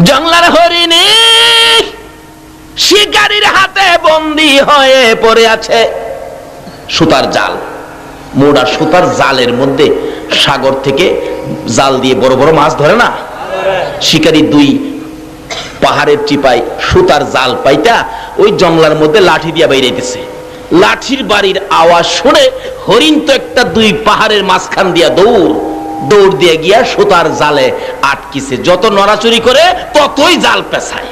জংলার হরিণী শিকারীর হাতে বন্দী হয়ে পড়ে আছে। সুতার জাল, মোড়া সুতার জালের মধ্যে সাগর থেকে জাল দিয়ে বড় বড় মাছ ধরে না, শিকারী দুই পাহাড়ের চিপায় সুতার জাল পাইতা ওই জংলার মধ্যে লাঠি দিয়া বাইরেতেছে। লাঠির বাড়ির আওয়াজ শুনে হরিণ তো একটা দুই পাহাড়ের মাঝখান দিয়া দৌড় দিয়ে গিয়া সুতার জালে আটকিছে। যত নড়াচুরি করে ততই জাল পেছায়।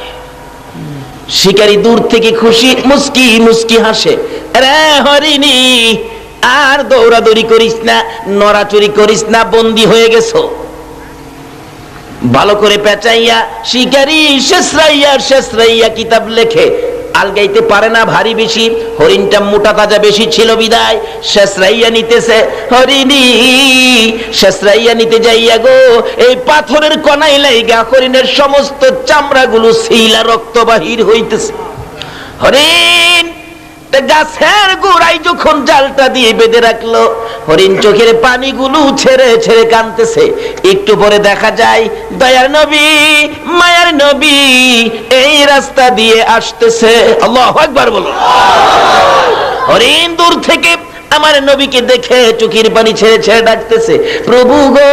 শিকারী দূর থেকে খুশি মুস্কি মুস্কি হাসে, রে হরিণী আর দৌড়াদৌড়ি করিস না, নড়াচুরি করিস না, বন্দী হয়ে গেছো। ভালো করে পেঁচাইয়া শিকারী শেষরাইয়া কিতাব লেখে। আলগাইতে পারে না ভারী বেশি, হরিণটা মোটা তাজা বেশি ছিল বিদায় শেষরাইয়া নিতেছে। হরিণী শেষরাইয়া নিতে যাইয়া গো এই পাথরের কণাই লাইগা হরিণের সমস্ত চামড়াগুলো ছিলা রক্ত বাহির হইতেছে। হরিণ গাছের গোড়ায় যখন জালটা দিয়ে বেঁধে রাখলো, হরিণ চোখের পানিগুলো ছেড়ে ছেড়ে কাঁদতেছে। একটু পরে দেখা যায় দয়ার নবী মায়ার নবী এই রাস্তা দিয়ে আসতেছে। আল্লাহু আকবার বলো। হরিণ দূর থেকে আমার নবীকে দেখে চোখের পানি ছেড়ে ছেড়ে ডাকতেছে, প্রভু গো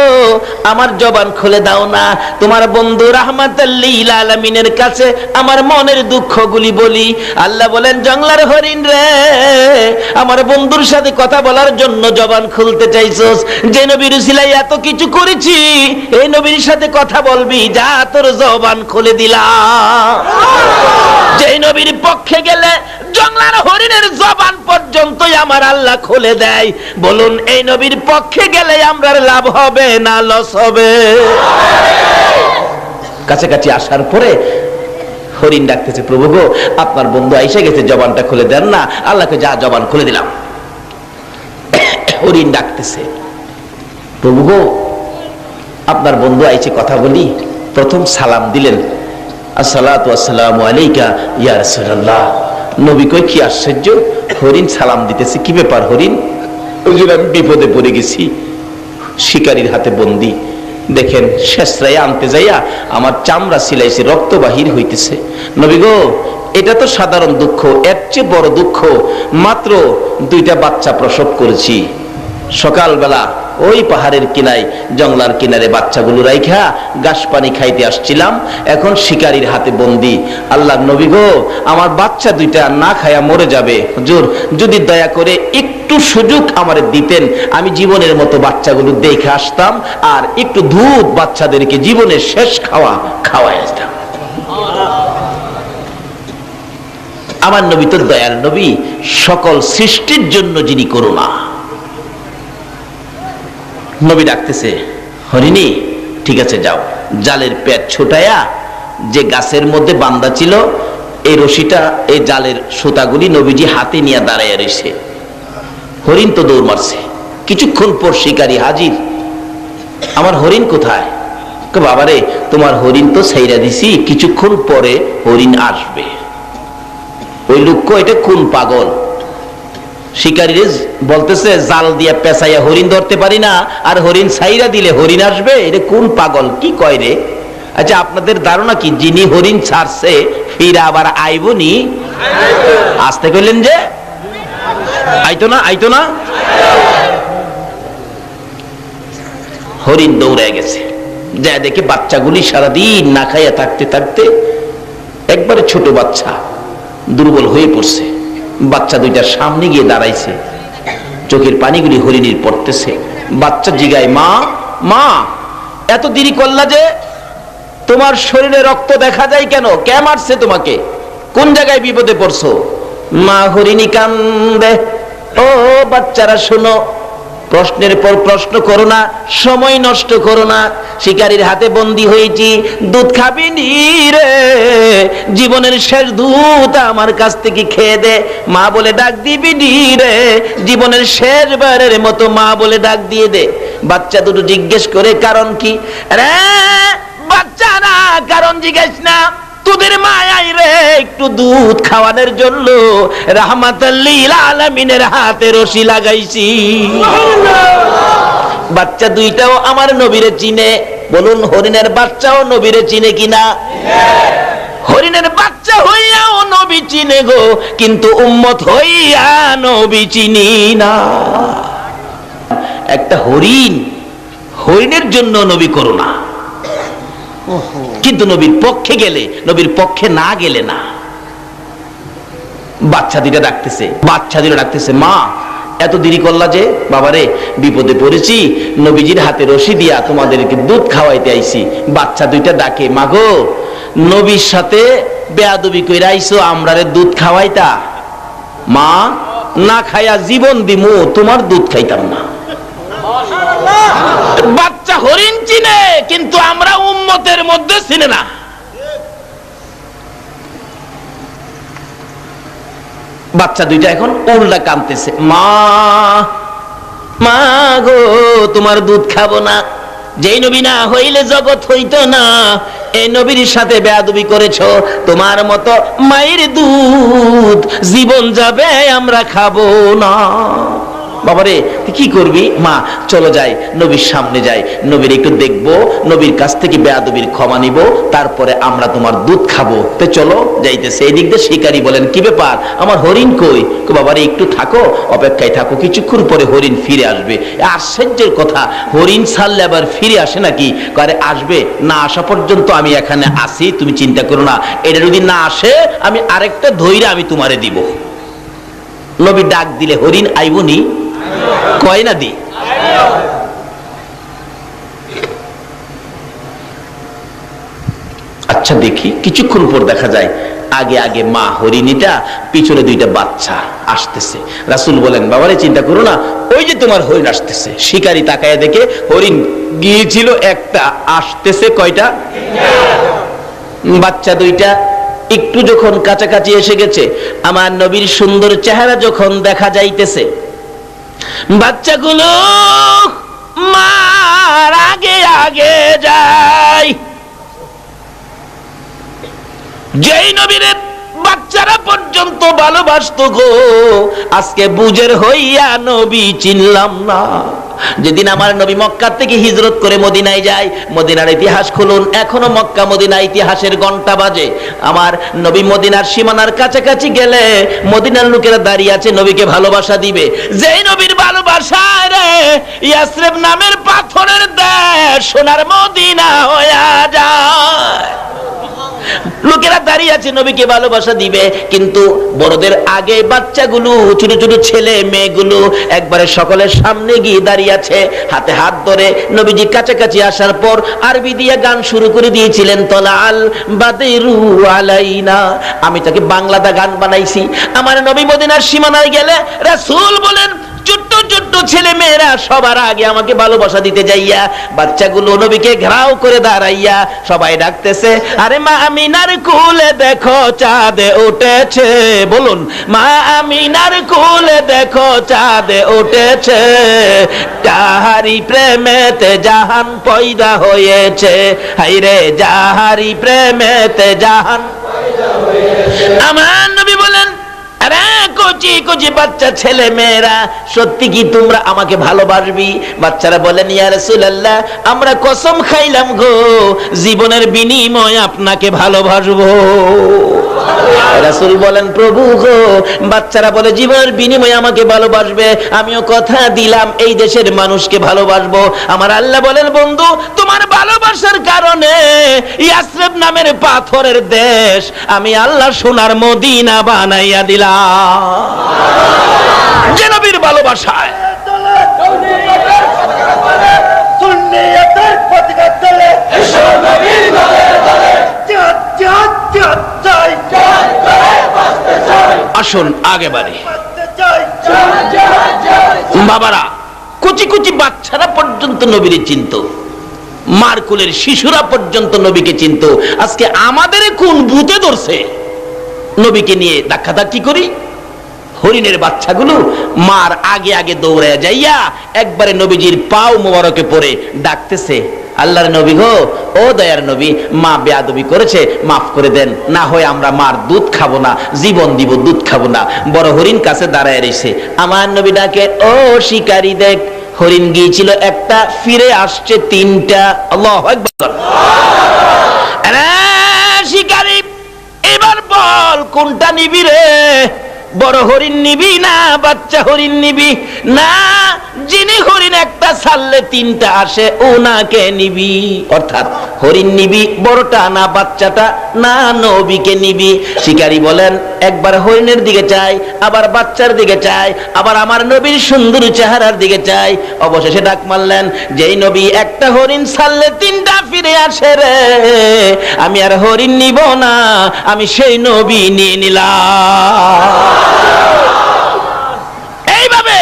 আমার জবান খুলে দাও না, তোমার বন্ধু রাহমাতাল লিল আলামিনের কাছে আমার মনের দুঃখগুলি বলি। আল্লাহ বলেন, জংলার হরিণ রে, আমার বন্ধুর সাথে কথা বলার জন্য জবান খুলতে চাইছস, যে নবীর উসিলায় এত কিছু করেছি, এই নবীর সাথে কথা বলবি, যা তোর জবান খুলে দিলাম। যে নবীর পক্ষে গেলে জংলার হরিণের জবান পর্যন্তই আমার আল্লাহ খুলে দেয়। বলুন এই নবীর পক্ষে গেলে আমরা লাভ হবে না লস হবে? কাছাকাছি আসার পরে হরিণ ডাকতেছে, প্রভু গো আপনার বন্ধু আইসা গেছে, জবানটা খুলে দেন না। আল্লাহকে যা জবান খুলে দিলাম। হরিণ ডাকতেছে, প্রভু গো আপনার বন্ধু আইছে, কথা বলি। প্রথম সালাম দিলেন, আসসালাতু আসসালামু আলাইকা ইয়া রাসূলুল্লাহ। নবী কই কি আশ্চর্য, হরিণ সালাম দিতেছে, কি ব্যাপার হরিণ? হুজুর আমি বিপদে পড়ে গেছি, শিকারীর হাতে বন্দী। দেখেন শেষরাইয়া আনতে যাইয়া আমার চামড়া সিলাইছে, রক্ত বাহির হইতেছে। নবী গো এটা তো সাধারণ দুঃখ, এর চেয়ে বড় দুঃখ, মাত্র 2টা বাচ্চা প্রসব করেছি। সকালবেলা ওই পাহাড়ের কিনায় জংলার কিনারে বাচ্চাগুলো রাইখা ঘাস পানি খাইতে আসছিলাম, এখন শিকারীর হাতে বন্দী। আল্লাহ নবী গো আমার বাচ্চা 2টা না খায়া মরে যাবে, হুজুর যদি দয়া করে একটু সুযোগ আমার দিতেন, আমি জীবনের মতো বাচ্চাগুলো দেখে আসতাম, আর একটু দুধ বাচ্চাদেরকে জীবনের শেষ খাওয়াই আসতাম। আমার নবী তো দয়ার নবী, সকল সৃষ্টির জন্য যিনি করুণা। নবী ডাকতেছে, হরিণী ঠিক আছে যাও, জালের পেট ছোটায়া যে গাছের মধ্যে বান্ধা ছিল এই রশিটা, এই জালের সুতাগুলি নবীজি হাতে নিয়ে দাঁড়াইয়া রয়েছে। হরিণ তো দৌড় মারছে। কিছুক্ষণ পর শিকারী হাজির। আমার হরিণ কোথায়? বাবারে তোমার হরিণ তো ছাইরা দিছি, কিছুক্ষণ পরে হরিণ আসবে। ওই লোক এটা কোন পাগল? শিকারী বলতেছে জাল দিয়া পেঁচাইয়া হরিণ ধরতে পারি না, আর হরিণ ছাইরা দিলে হরিণ আসবে, এটা কোন পাগল কি কয় রে? আচ্ছা আপনাদের ধারণা কি যিনি হরিণ ছাড়ছে ফিরা আবার আইবনি? আসতে কইলেন যে আইতো না। হরিণ দৌড়ে গেছে, যা দেখে বাচ্চাগুলি সারাদিন না খাইয়া থাকতে থাকতে একবারে ছোট বাচ্চা দুর্বল হয়ে পড়ছে। বাচ্চা 2টার সামনে গিয়ে দাঁড়াইছে, চোখের পানিগুলি হরিণীর পড়তেছে। বাচ্চা জিগায়, মা মা এত দেরি করলা যে, তোমার শরীরে রক্ত দেখা যায় কেন? কে মারছে তোমাকে? কোন জায়গায় বিপদে পড়ছো? মা হরিণী কান্দে। ও বাচ্চারা শোনো, প্রশ্নের পর প্রশ্ন করো না, সময় নষ্ট করো না। শিকারীর হাতে বন্দী হয়েছি, দুধ খাবি নি রে, জীবনের শেষ দুধ আমার কাছ থেকে খেয়ে দে, মা বলে ডাক দিবি নি রে, জীবনের শেষবারের মতো মা বলে ডাক দিয়ে দে। বাচ্চা দুটো জিজ্ঞেস করে কারণ কি? রে বাচ্চা না, কারণ জিজ্ঞেস না, তোদের মায়াই রে একটু দুধ খাওয়ানোর জন্য রাহমাতাল লিল আলামিনের হাতে রশি লাগাইছি। বাচ্চা দুইটাও আমার নবীরে চিনে। বলুন, হরিণের বাচ্চাও নবীরে চিনে কিনা? হরিণের বাচ্চা হইয়াও নবী চিনে গো, কিন্তু উম্মত হইয়া নবী চিনি না। একটা হরিণের জন্য নবী করুণা, কিন্তু নবীর পক্ষে গেলে, নবীর পক্ষে না গেলে না। বাচ্চা দুইটা ডাকতেছে, মা এত দেরি করলা যে? বাবারে বিপদে পড়েছি, নবীজির হাতে রশি দিয়া তোমাদেরকে দুধ খাওয়াইতে আইছি। বাচ্চা দুইটা ডাকে, মাগো নবীর সাথে বেয়াদবি কইরা আইছো, আমরারে দুধ খাওয়াইতা? মা, না খাইয়া জীবন দিমু, তোমার দুধ খাইতাম না। বাচ্চা হরিণ চিনে, কিন্তু আমরা উম্মতের মধ্যে চিনে না। বাচ্চা দুইটা এখন উল্টা কাঁদতেছে, মা গো তোমার দুধ খাবো না। যেই নবী না হইলে জগৎ হইতো না, এই নবীর সাথে বেয়াদবি করেছো, তোমার মতো মায়ের দুধ জীবন যাবে, আমরা খাবো না। বাবারে কি করবি? মা চলো যাই, নবীর সামনে যাই, নবীর একটু দেখবো, নবীর কাছ থেকে বেয়াদবির ক্ষমা নিব, তারপরে আমরা তোমার দুধ খাবো। তো চলো, যাইতেছে। এই দিক দিয়ে শিকারী বলেন, কি ব্যাপার, আমার হরিণ কই? বাবারে একটু থাকো, অপেক্ষায় থাকো, কিছুক্ষণ পরে হরিণ ফিরে আসবে। আশ্চর্যের কথা, হরিণ ছাড়লে আবার ফিরে আসে নাকি? আরে আসবে, না আসা পর্যন্ত আমি এখানে আসি, তুমি চিন্তা করো না। এটা যদি না আসে, আমি আরেকটা ধইরা আমি তোমারে দিব। নবী ডাক দিলে হরিণ আইবনি? কয় না দি। আচ্ছা দেখি, কিছুক্ষণ পর দেখা যায় আগে আগে মা হরিণীটা, পিছনে দুইটা বাচ্চা আসতেছে। রাসূল বলেন, বাবারে চিন্তা করো না, ওই যে তোমার হরিণ আসতেছে। শিকারী তাকায় দেখে হরিণ গিয়েছিল একটা, আসতেছে কয়টা? বাচ্চা দুইটা একটু যখন কাছাকাছি এসে গেছে, আমার নবীর সুন্দর চেহারা যখন দেখা যাইতেছে, বাচ্চাগুলো মার আগে আগে যায়। যেই নবীর বাচ্চারা পর্যন্ত ভালোবাসতো গো, আজকে বুঝের হইয়া নবী চিনলাম না। যেদিন আমার নবী মক্কা থেকে হিজরত করে মদিনায় যায়, মদিনার ইতিহাস খুলুন, এখনো মক্কা মদিনা ইতিহাসের ঘন্টা বাজে। আমার নবী মদিনার সীমানার কাছাকাছি গেলে মদিনার লোকেরা দাঁড়িয়ে আছে, নবীকে ভালোবাসা দিবে। যেই নবীর ভালোবাসায় রে ইয়াসরিব নামের পাথরের দেশ সোনার মদিনা হইয়া যায়। লোকেরা দাঁড়িয়ে আছে, নবীকে ভালোবাসা দিবে, কিন্তু বড়দের আগে বাচ্চাগুলো, ছোট ছোট ছেলে মেয়েগুলো একবারে সকলের সামনে গিয়ে দাঁড়িয়ে আছে, হাতে হাত ধরে। নবীজি কাছাকাছি আসার পর আরবি দিয়ে গান শুরু করে দিয়েছিলেন, তলাল বাদরু আলাইনা। আমি তাকে বাংলাতে গান বানাইছি। আমার নবী মদিনার সীমানায় গেলে রাসূল বলেন, ছোট্ট ছোট্ট ছেলে মেয়েরা সবার আগে আমাকে ভালোবাসা দিতে যাইয়া, বাচ্চাগুলো নবীকে ঘেরাও করে দাঁড়াইয়া সবাই ডাকতেছে, আরে মা আমিনার কোলে দেখো চাঁদ উঠেছে। বলুন, মা আমিনার কোলে দেখো চাঁদ উঠেছে, যাহারি প্রেমেতে জাহান পয়দা হয়েছে। হাইরে যাহারি প্রেমেতে জাহান পয়দা হয়েছে। আমার নবী বলেন, আরে কচি কচি বাচ্চা ছেলে মেয়েরা, সত্যি কি তোমরা আমাকে ভালোবাসবি? বাচ্চারা বলেন, ইয়া রাসূলুল্লাহ, আমরা কসম খাইলাম গো, জীবনের বিনিময়ে আপনাকে ভালোবাসবো। রাসূল বলেন, প্রভু গো, বাচ্চারা বলে জীবনের বিনিময়ে আমাকে ভালোবাসবে, আমিও কথা দিলাম এই দেশের মানুষকে ভালোবাসবো। আমার আল্লাহ বলেন, বন্ধু, তোমার ভালোবাসার কারণে ইয়াসরিব নামের পাথরের দেশ আমি আল্লাহ সোনার মদিনা বানাইয়া দিলাম। যে নবীর ভালোবাসায় আসুন আগে বাড়ি। বাবারা, কুচি কুচি বাচ্চারা পর্যন্ত নবীরে চিনতো, মার কোলের শিশুরা পর্যন্ত নবীকে চিনতো। আজকে আমাদের কোন ভূতে ধরছে নবীকে নিয়ে ধাক্কাধাক্কি করি? হরিণের বাচ্চাগুলো মার আগে আগে দৌড়ায় যাইয়া একবারে নবীজির পাও মোবারকে পড়ে ডাকতেছে, আল্লাহর নবী গো, ও দয়ার নবী, মা বেয়াদবি করেছে, মাফ করে দেন, না হয় আমরা মার দুধ খাবো না, জীবন দিব, দুধ খাবো না। বড় হরিণ কাছে দাঁড়ায় রয়েছে। আমার নবী ডাকে, ও শিকারী দেখ, হরিণ গিয়েছিল একটা, ফিরে আসছে 3টা। আল্লাহু আকবার। শিকারী, এবার বল কোনটা নিবি রে? বড় হরিণ নিবি না বাচ্চা হরিণ নিবি? না, যিনি হরিণ একটা ছাড়লে 3টা আসে ওনাকে নিবি। অর্থাৎ হরিণ নিবি বড়টা না বাচ্চাটা? না, নবীকে নিবি। শিকারী বলেন একবার হরিণের দিকে চাই, আবার বাচ্চার দিকে চাই, আবার আমার নবীর সুন্দর চেহারার দিকে চাই। অবশেষে ডাক মারলেন, যেই নবী একটা হরিণ ছাড়লে 3টা ফিরে আসে রে, আমি আর হরিণ নিব না, আমি সেই নবী নিয়ে নিলাম। এইভাবে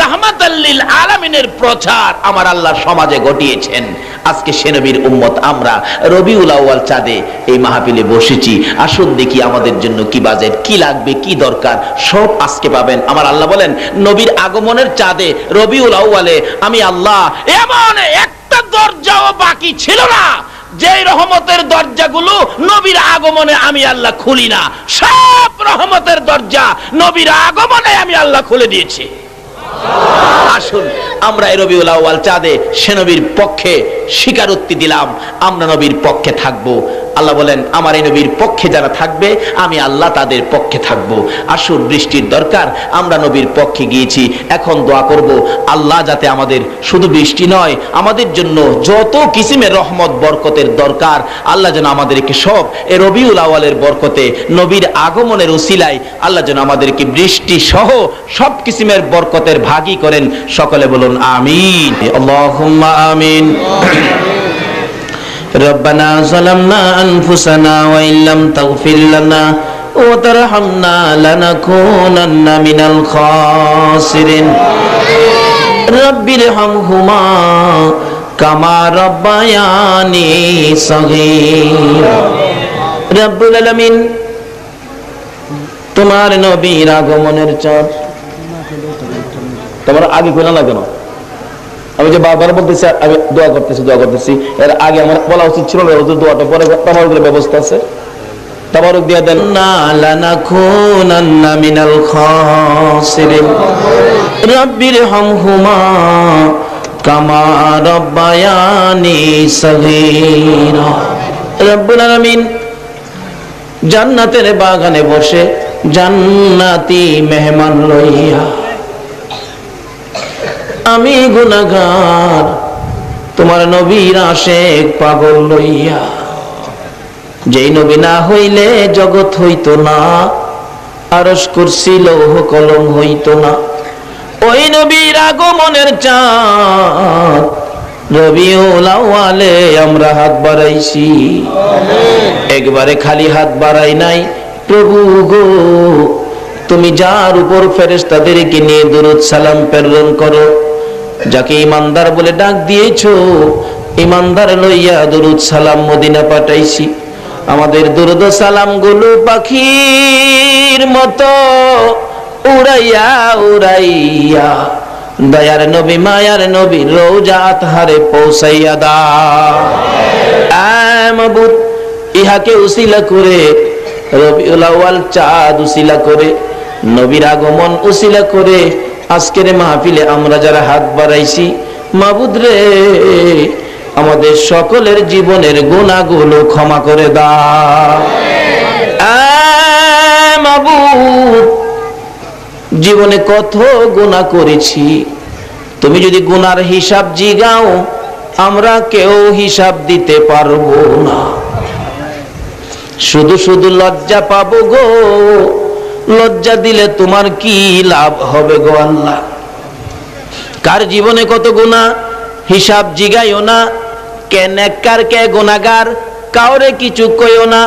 রাহমাতাল লিল আলামিনের প্রচার আমার আল্লাহ সমাজে ঘটিয়েছেন। আজকে সে নবীর উম্মত আমরা রবিউল আউয়াল চাঁদে এই মাহফিলে বসেছি। আসুন দেখি আমাদের জন্য কি বাজেট, কি লাগবে, কি দরকার, সব আজকে পাবেন। আমার আল্লাহ বলেন নবীর আগমনের চাঁদে রবিউল আউয়ালে আমি আল্লাহ এমন একটা দরজাও বাকি ছিল না যেই রহমতের দরজাগুলো নবীর আগমনে আমি আল্লাহ খুলি না। সব রহমতের দরজা নবীর আগমনে আমি আল্লাহ খুলে দিয়েছি। আসুন আমরা এই রবিউল আউয়াল চাঁদে সে নবীর পক্ষে স্বীকারোক্তি দিলাম, আমরা নবীর পক্ষে থাকবো। আল্লাহ বলেন আমার এই নবীর পক্ষে যারা থাকবে আমি আল্লাহ তাদের পক্ষে থাকবো। আসুন, বৃষ্টির দরকার, আমরা নবীর পক্ষে গিয়েছি, এখন দোয়া করব আল্লাহ যাতে আমাদের শুধু বৃষ্টি নয়, আমাদের জন্য যত কিসিমের রহমত বরকতের দরকার আল্লাহ যেন আমাদেরকে সব এই রবিউল আউয়ালের বরকতে নবীর আগমনের উসিলায় আল্লাহ যেন আমাদেরকে বৃষ্টি সহ সব কিসিমের বরকতের ভাগী করেন। সকলে বলুন আমিন। আল্লাহুম্মা আমিন। রব্বানা যালামনা আনফুসানা ওয়া ইল্লাম তাগফির লানা ওয়া তারহামনা লানাকুনান্না মিনাল খাসিরিন। রাব্বিরহামহুমা কামা রাব্বায়ানি সগীরা। রব্বুল আলামিন, তোমার নবীর আগমনের চাঁদ তোমার আগে কইলা না কেন? আমি যে বারবার বলতেছি আমি দোয়া করতেছি, এর আগে আমার বলা উচিত ছিল না। দোয়াটা পরে তাবারুকের ব্যবস্থা আছে, তাবারুক দিয়ে দেন। না লানাকুনান্না মিনাল খাসিরিন রাব্বিরহামহুমা কামা রাব্বায়ানি সগীরা। রব্বুল আলামিন জান্নাতের বাগানে বসে জান্নাতি মেহমান লইয়া, আমি গুনাহগার তোমার নবীর আশিক পাগল লইয়া, যেই নবী না হইলে জগৎ হইতো না, আরশ কুরসি লৌহ কলম হইতো না, ওই নবীর আগমনের চাঁদ রবিউল আউয়ালে আমরা হাত বাড়াইছি। একবারে খালি হাত বাড়াই নাই, প্রভু গো তুমি যার উপর ফেরেশতাদেরকে নিয়ে দরুদ সালাম প্রেরণ করো, যাকে ইমানদার বলে ডাক দিয়েছো, ইমানদার লইয়া দরুদ সালাম মদিনা পাঠাইছি। আমাদের দরুদ সালাম গুলো পাখির মতো উড়াইয়া উড়াইয়া দয়ার নবী মায়ার নবী রওজা আতহারে পৌঁছাইয়া দাও। মাবুদ, ইহাকে উসিলা করে রবিউল আউয়াল চাঁদ উসিলা করে নবীর আগমন উসিলা করে আজকের মাহফিলে আমরা যারা হাত বাড়াইছি, মাবুদ রে আমাদের সকলের জীবনের গুনাহগুলো ক্ষমা করে দাও। মাবুদ, জীবনে কত গুনাহ করেছি, তুমি যদি গুনার হিসাব জিগাও আমরা কেউ হিসাব দিতে পারবো না। শুধু শুধু লজ্জা পাবো গো, লজ্জা দিলে তোমার কি লাভ হবে গো আল্লাহ? কার জীবনে কত গুনাহ হিসাব জিগাইও না। কে নেককার কে গুনাহগার কাউরে কিছু কইও না।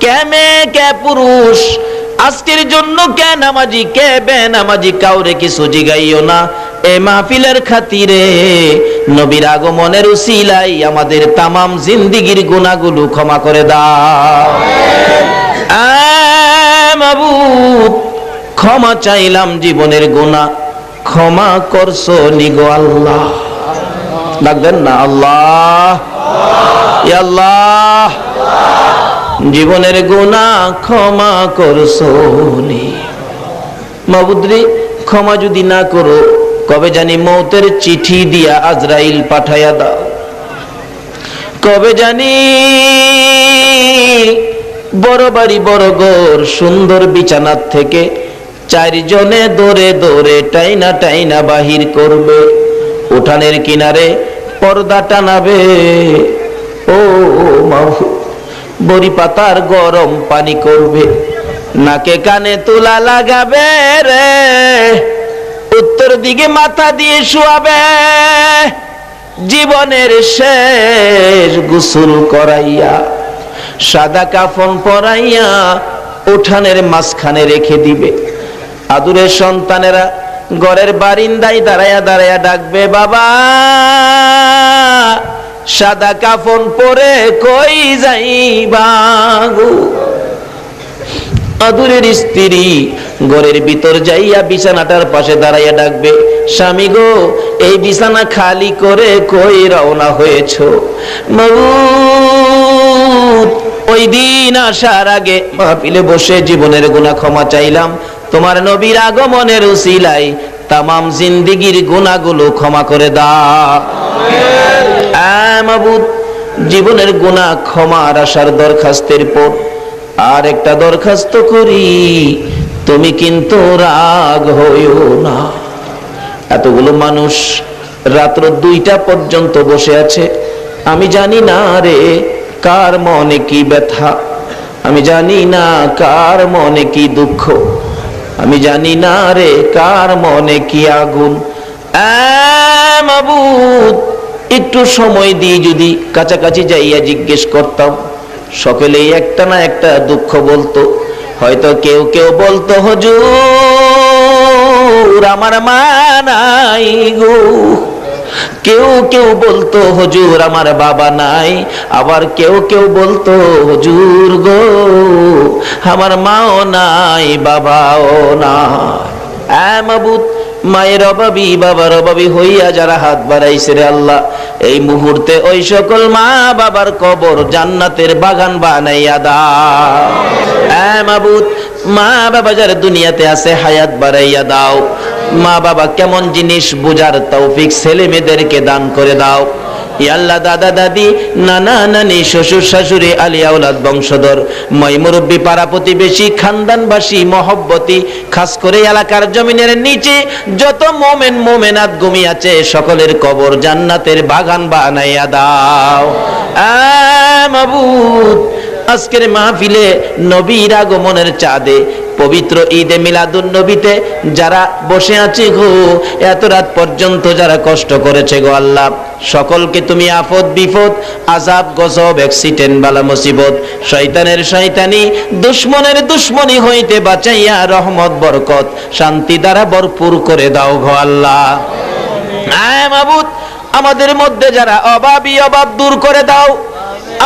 কে মেয়ে কে পুরুষ, আজকের জন্য কে নামাজি কে বেনামাজি কাউরে কিছু জিগাইও না। এই মাহফিলের খাতিরে নবীর আগমনের উসিলায় আমাদের তামাম জিন্দেগীর গুনাহগুলো ক্ষমা করে দাও। মাবুদ, ক্ষমা চাইলাম জীবনের গুনাহ, ক্ষমা করছো নিগো আল্লাহ। ডাকবেন না আল্লাহ, ইয়া আল্লাহ, জীবনের গুনাহ ক্ষমা করছো নি। মাবুদ রে, ক্ষমা যদি না করো কবে জানি মৌতের চিঠি দিয়া আজরাইল পাঠাইয়া দাও, কবে জানি বড় বাড়ি বড় ঘর সুন্দর বিছানার থেকে চারজনে দৌড়ে দৌড়ে টাইনা টাইনা বাহির করবে, উঠানের কিনারে পর্দা টানাবে। ও মাহবুব, বড়ি পাতার গরম পানি করবে, নাকে কানে তুলা লাগাবে রে, উত্তর দিকে মাথা দিয়ে শুয়াবে, জীবনের শেষ গোসল করাইয়া সাদা কাফন পরাইয়া উঠানের মাঝখানে রেখে দিবে। আদুরের সন্তানেরা ঘরের বারিন্দায় দাঁড়ায়া দাঁড়ায়া ডাকবে, বাবা সাদা কাফন পরে কই যাইবা গো। আদুরের স্ত্রী ঘরের ভিতর যাইয়া বিছানাটার পাশে দাঁড়াইয়া ডাকবে, স্বামী গো এই বিছানা খালি করে কই রওনা হয়েছ? মাবুদ, ওই দিন আসার আগে মাহফিলে বসে জীবনের গুনাহ ক্ষমা চাইলাম, তোমার নবীর আগমনের উসিলায় তামাম জিন্দেগীর গুনাহগুলো ক্ষমা করে দাও। মাবুদ, জীবনের গুনাহ ক্ষমার আসার দরখাস্তের পর আর একটা দরখাস্ত করি, তুমি কিন্তু রাগ হইও না। এতগুলো মানুষ রাত্র 2টা পর্যন্ত বসে আছে, আমি জানি না রে কার মনে কি ব্যথা, আমি জানি না কার মনে কি দুঃখ, আমি জানি না রে কার মনে কি আগুন। মাবুদ, একটু সময় দিয়ে যদি কাছাকাছি যাইয়া জিজ্ঞেস করতাম, সকলেই একটা না একটা দুঃখ বলতো। হয়তো কেউ কেউ বলতো, হুজুর আমার মা নাই গো, কেউ কেউ বলতো হুজুর আমার বাবা নাই, আবার কেউ কেউ বলতো হুজুর গো আমার মাও নাই বাবাও নাই। মাবুদ, মায়ের অভাবী বাবার অভাবী হইয়া যারা হাত বাড়াইছে রে আল্লাহ, এই মুহূর্তে ওই সকল মা বাবার কবর জান্নাতের বাগান বানাইয়া দাও। মাবুদ, মা বাবা যারা দুনিয়াতে আছে হায়াত বাড়াইয়া দাও। মা বাবা কেমন জিনিস বুঝার তৌফিক ছেলে মেয়েদেরকে দান করে দাও। আল্লাহ, দাদা দাদি নানা নানি শ্বশুর শাশুড়ি আলিয়া আওলাদ বংশধর মই মুরব্বী পাড়া প্রতিবেশী খানদানবাসী মহব্বতী, খাস করে এলাকার জমিনের নিচে যত মোমেন মোমেনাত ঘুমিয়ে আছে সকলের কবর জান্নাতের বাগান বানাইয়া দাও। মাবুদ, আজকের মাহফিলে নবীর আগমনের চাঁদে পবিত্র ঈদে মিলাদুন নবীতে যারা বসে আছে গো, এত রাত পর্যন্ত যারা কষ্ট করেছে গো আল্লাহ, সকলকে তুমি আফত বিপদ আযাব গজব অ্যাক্সিডেন্ট বালা মুসিবত শয়তানের শয়তানি দুশমনের দুশমনি হইতে বাঁচাইয়া রহমত বরকত শান্তি দ্বারা ভরপুর করে দাও গো আল্লাহ। মাবুদ, আমাদের মধ্যে যারা অভাবী অভাব দূর করে দাও,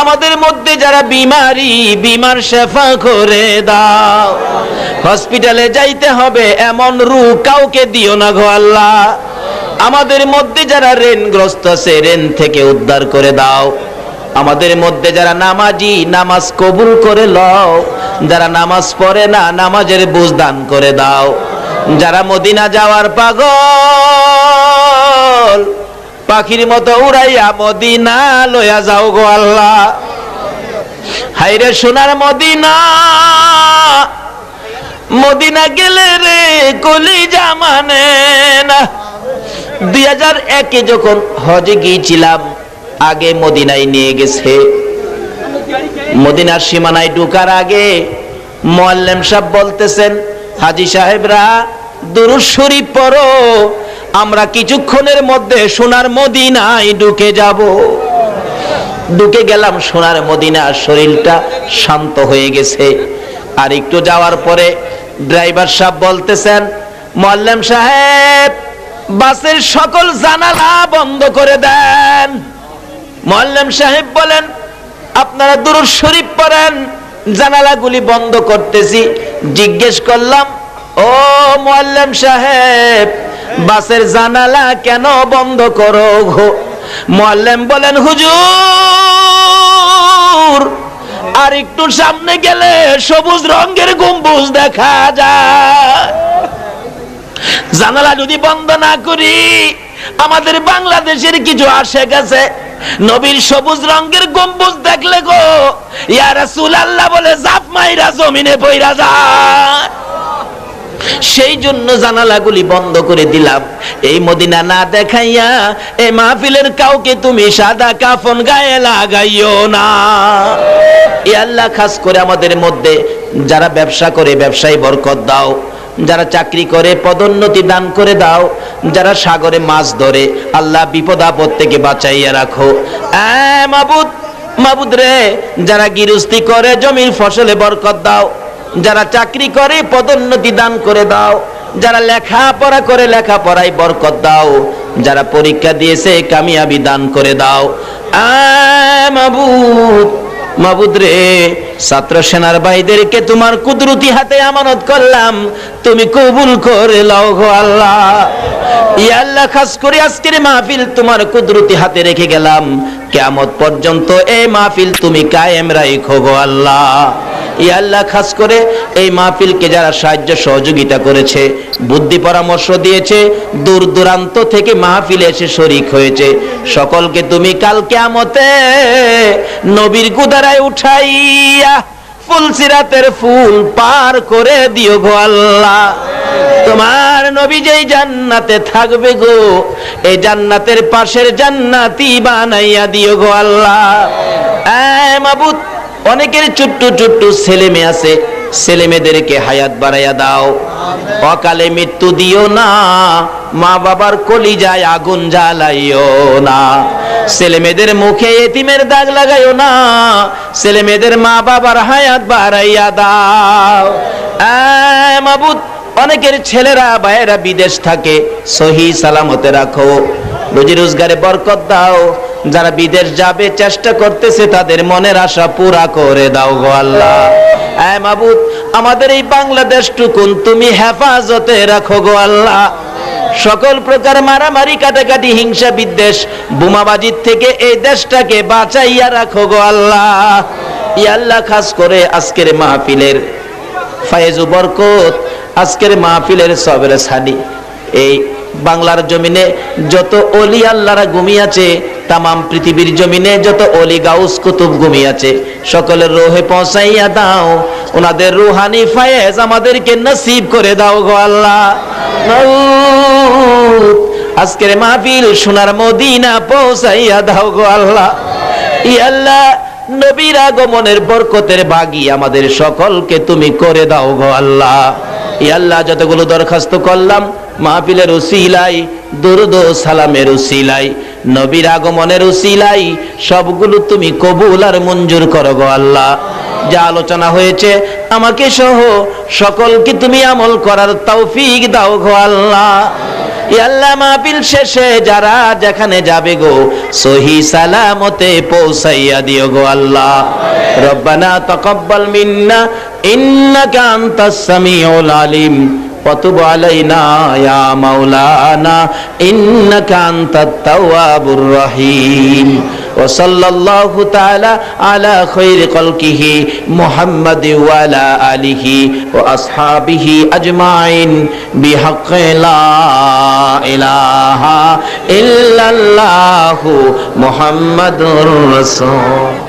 আমাদের মধ্যে যারা বিমারি বিমার শেফা করে দাও। হসপিটালে যাইতে হবে এমন রোগ কাউকে দিও না গো আল্লাহ। আমাদের মধ্যে যারা ঋণগ্রস্ত আছে ঋণ থেকে উদ্ধার করে দাও। আমাদের মধ্যে যারা নামাজি নামাজ কবুল করে লও, যারা নামাজ পড়ে না নামাজের বুঝ দান করে দাও। যারা মদিনা যাওয়ার পাগল পাখির মতো উড়াইয়া মদিনা লইয়া যাও গো আল্লাহ। হাইরে সোনার মদিনা, মদিনা গেলে রে কলিজা মানে না। 2001-এ যখন হজে গিয়েছিলাম, আগে মদিনায় নিয়ে গেছে। মদিনার সীমানায় ঢোকার আগে মুআল্লিম সাহেব বলতেছেন, হাজী সাহেবরা দুরূদ শরীফ পড়ো, আমরা কিছুক্ষণের মধ্যে সোনার মদিনায় ঢুকে যাব। ঢুকে গেলাম সোনার মদিনা, শরীরটা শান্ত হয়ে গেছে। আর একটু যাওয়ার পরে ড্রাইভার সাহেব বলতেছেন, মুআল্লিম সাহেব বাসের সকল জানালা বন্ধ করে দেন। মুআল্লিম সাহেব বলেন, আপনারা দুরূদ শরীফ পড়েন, জানালাগুলি বন্ধ করতেছি। জিজ্ঞেস করলাম, ও মুআল্লিম সাহেব বাসের জানালা কেন বন্ধ করো গো? মুআল্লিম বলেন, হুজুর আর একটু সামনে গেলে সবুজ রঙের গম্বুজ দেখা যায়। জানালা যদি বন্ধ না করি, আমাদের বাংলাদেশের কিছু আশেক আছে নবীর সবুজ রঙের গম্বুজ দেখলে গো ইয়া রাসূলুল্লাহ বলে জাপ মাইরা জমিনে পইরা যায়। সেই জন্য জানালাগুলি বন্ধ করে দিলাম। এই মদিনা না দেখাইয়া এই মাহফিলের কাউকে তুমি সাদা কাফন গায়ে লাগাইও না। এ আল্লাহ, খাস করে আমাদের মধ্যে যারা ব্যবসা করে ব্যবসায় বরকত দাও, যারা চাকরি করে পদোন্নতি দান করে দাও, যারা সাগরে মাছ ধরে আল্লাহ বিপদ আপদ থেকে বাঁচাইয়া রাখো। মাবুদ, মাবুদ রে, যারা গৃহস্থী করে জমির ফসলে বরকত দাও, যারা চাকরি করে পদোন্নতি দান করে দাও, যারা লেখাপড়া করে লেখাপড়ায় বরকত দাও, যারা পরীক্ষা দিয়েছে কামিয়াবি দান করে দাও। মাবুদ, মাবুদ রে, ছাত্র সেনার ভাইদেরকে তোমার কুদরতি হাতে আমানত করলাম, তুমি কবুল করে লও গো আল্লাহ। ইয়া আল্লাহ, খাস করে আজকের মাহফিল তোমার কুদরতি হাতে রেখে গেলাম, কিয়ামত পর্যন্ত এই মাহফিল তুমি কায়েম রাখো গো আল্লাহ। ইয়া আল্লাহ, খাস করে এই মাহফিলকে যারা সাহায্য সহযোগিতা করেছে, বুদ্ধি পরামর্শ দিয়েছে, দূর দূরান্ত থেকে মাহফিলে এসে শরীক হয়েছে, সকলকে তুমি কাল কিয়ামতে নবীর গুদারায় উঠাইয়া ফুলসিরাতের ফুল পার করে দিও গো আল্লাহ। তোমার নবী যেই জান্নাতে থাকবে গো, এই জান্নাতের পাশের জান্নাতি বানাইয়া দিও গো আল্লাহ। মাবুদ, অনেকের ছোট্ট ছোট্ট ছেলে মেয়ে আছে, ছেলে মেয়েদেরকে হায়াত বাড়াইয়া দাও, অকালে মৃত্যু দিও না, মা বাবার কলিজায় আগুন জ্বালাইও না, ছেলে মেয়েদের মুখে এতিমের দাগ লাগাইও না, ছেলে মেয়েদের মা বাবার হায়াত বাড়াইয়া দাও। মাবুদ, অনেকের ছেলেরা ভাইয়েরা বিদেশ থাকে, সহি সালামতে রাখো, রুজি রোজগারে বরকত দাও, যারা বিদেশ যাবে চেষ্টা করতেছে তাদের মনের আশা পুরা করে দাও গো আল্লাহ। মাবুদ, আমাদের এই বাংলাদেশটুকুন তুমি হেফাজতে রাখো গো আল্লাহ। সকল প্রকার মারামারি, কাটাকাটি, হিংসা, বিদ্বেষ, বোমাবাজির থেকে এই দেশটাকে বাঁচাইয়া রাখো গো আল্লাহ। ইয়া আল্লাহ, খাস করে আজকের মাহফিলের ফায়েজ ও বরকত, আজকের মাহফিলের সবের সাদি, এই বাংলার জমিনে যত ওলি আল্লাহরা ঘুমিয়েছে, তামাম পৃথিবীর জমিনে যত ওলি গাউস কুতুব ঘুমিয়েছে, সকলের রোহে পৌঁছাইয়া দাও, ওনাদের রুহানি ফায়েজ আমাদেরকে নসিব করে দাও গো আল্লাহ। আজকের মাহফিল সোনার মদিনা পৌঁছাইয়া দাও গো আল্লাহ। ইয়া আল্লাহ, নবীর আগমনের বরকতের ভাগী আমাদের সকলকে তুমি করে দাও গো আল্লাহ। ইয়া আল্লাহ, যতগুলো দরখাস্ত করলাম মাহফিলের উসিলাই, দুরুদ ও সালামের উসিলাই, নবীর আগমনের উসিলাই, সবগুলো তুমি কবুল আর মঞ্জুর করো গো আল্লাহ। যা আলোচনা হয়েছে আমাকে সহ সকলকে তুমি আমল করার তৌফিক দাও গো আল্লাহ। ইয়া আল্লাহ, মাহফিল শেষে যারা যেখানে যাবে গো সহি সালামতে পৌঁছাইয়া দিও গো আল্লাহ। রব্বানা তাকাব্বাল মিন্না ইন্নাকা আনতাস সামিউল আলিম وتب علينا يا مولانا إنك أنت التواب الرحيم وصلى الله تعالى على خير خلقه محمد وعلى آله وأصحابه أجمعين بحق لا إله إلا الله محمد رسول